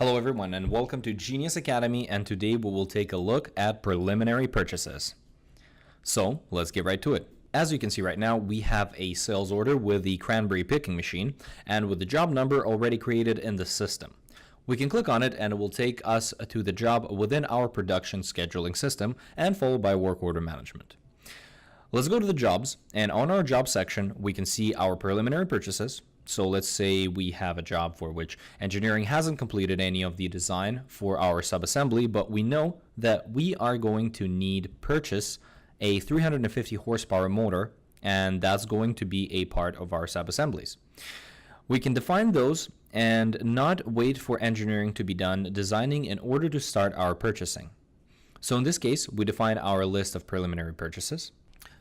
Hello everyone and welcome to Genius Academy, and today we will take a look at preliminary purchases. So let's get right to it. As you can see right now, we have a sales order with the cranberry picking machine and with the job number already created in the system. We can click on it and it will take us to the job within our production scheduling system and followed by work order management. Let's go to the jobs, and on our job section we can see our preliminary purchases. So let's say we have a job for which engineering hasn't completed any of the design for our subassembly, but we know that we are going to need purchase a 350 horsepower motor, and that's going to be a part of our subassemblies. We can define those and not wait for engineering to be done designing in order to start our purchasing. So in this case, we define our list of preliminary purchases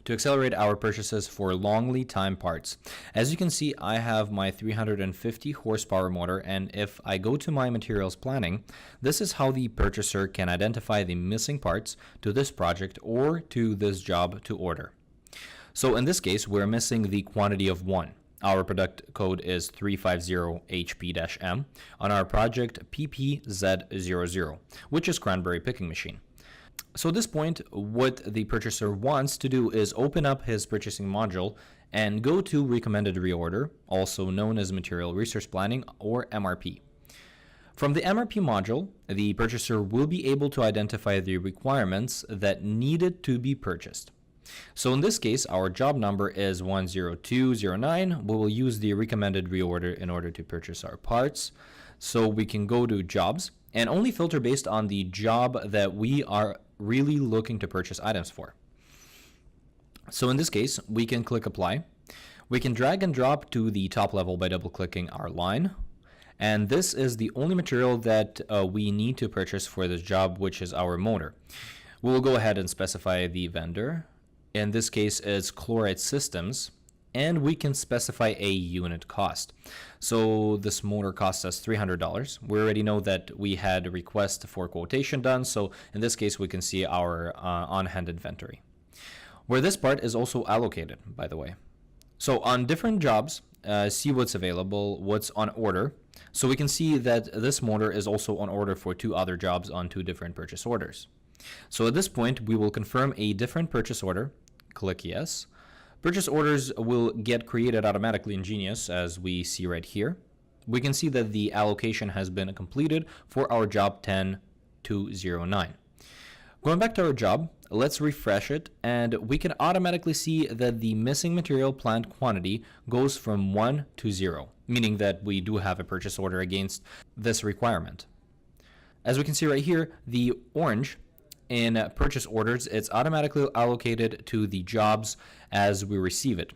to accelerate our purchases for long lead time parts. As you can see, I have my 350 horsepower motor, and if I go to my materials planning, this is how the purchaser can identify the missing parts to this project or to this job to order. So in this case, we're missing the quantity of 1. Our product code is 350HP-M on our project PPZ00, which is cranberry picking machine. So at this point, what the purchaser wants to do is open up his purchasing module and go to recommended reorder, also known as material resource planning or MRP. From the MRP module, the purchaser will be able to identify the requirements that needed to be purchased. So in this case, our job number is 10209. We will use the recommended reorder in order to purchase our parts. So we can go to jobs and only filter based on the job that we are really looking to purchase items for. So in this case, we can click apply. We can drag and drop to the top level by double clicking our line. And this is the only material that we need to purchase for this job, which is our motor. We'll go ahead and specify the vendor. In this case, it's Chloride Systems, and we can specify a unit cost. So this motor costs us $300. We already know that we had a request for quotation done, so in this case we can see our on-hand inventory, where this part is also allocated, by the way. So on different jobs, see what's available, what's on order. So we can see that this motor is also on order for 2 other jobs on 2 different purchase orders. So at this point, we will confirm a different purchase order, click yes. Purchase orders will get created automatically in Genius, as we see right here. We can see that the allocation has been completed for our job 10209. Going back to our job, let's refresh it, and we can automatically see that the missing material plant quantity goes from 1 to 0, meaning that we do have a purchase order against this requirement. As we can see right here, the orange in purchase orders, it's automatically allocated to the jobs as we receive it,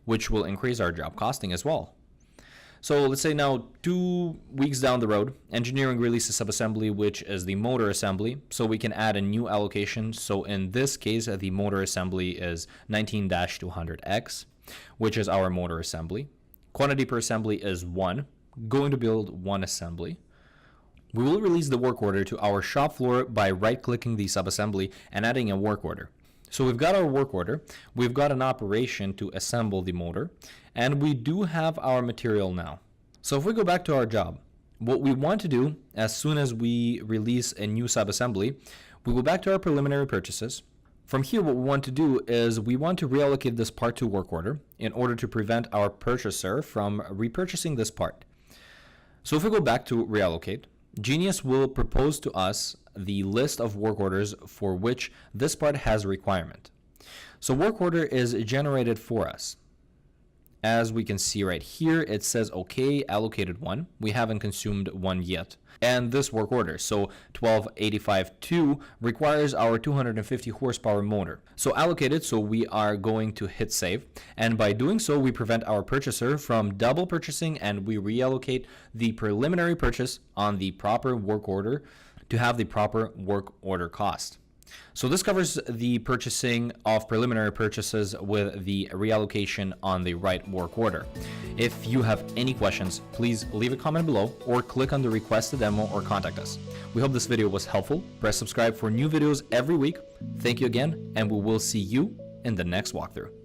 which will increase our job costing as well. So let's say now 2 weeks down the road, engineering releases subassembly, which is the motor assembly, so we can add a new allocation. So in this case, the motor assembly is 19-200X, which is our motor assembly. Quantity per assembly is 1, going to build 1 assembly. We will release the work order to our shop floor by right-clicking the subassembly and adding a work order. So we've got our work order, we've got an operation to assemble the motor, and we do have our material now. So if we go back to our job, what we want to do as soon as we release a new subassembly, we go back to our preliminary purchases. From here, what we want to do is we want to reallocate this part to work order in order to prevent our purchaser from repurchasing this part. So if we go back to reallocate, Genius will propose to us the list of work orders for which this part has a requirement. So work order is generated for us. As we can see right here, it says okay, allocated 1. We haven't consumed 1 yet. And this work order, so 12852, requires our 250 horsepower motor. So allocated, so we are going to hit save. And by doing so, we prevent our purchaser from double purchasing, and we reallocate the preliminary purchase on the proper work order to have the proper work order cost. So this covers the purchasing of preliminary purchases with the reallocation on the right work order. If you have any questions, please leave a comment below or click on the request a demo or contact us. We hope this video was helpful. Press subscribe for new videos every week. Thank you again, and we will see you in the next walkthrough.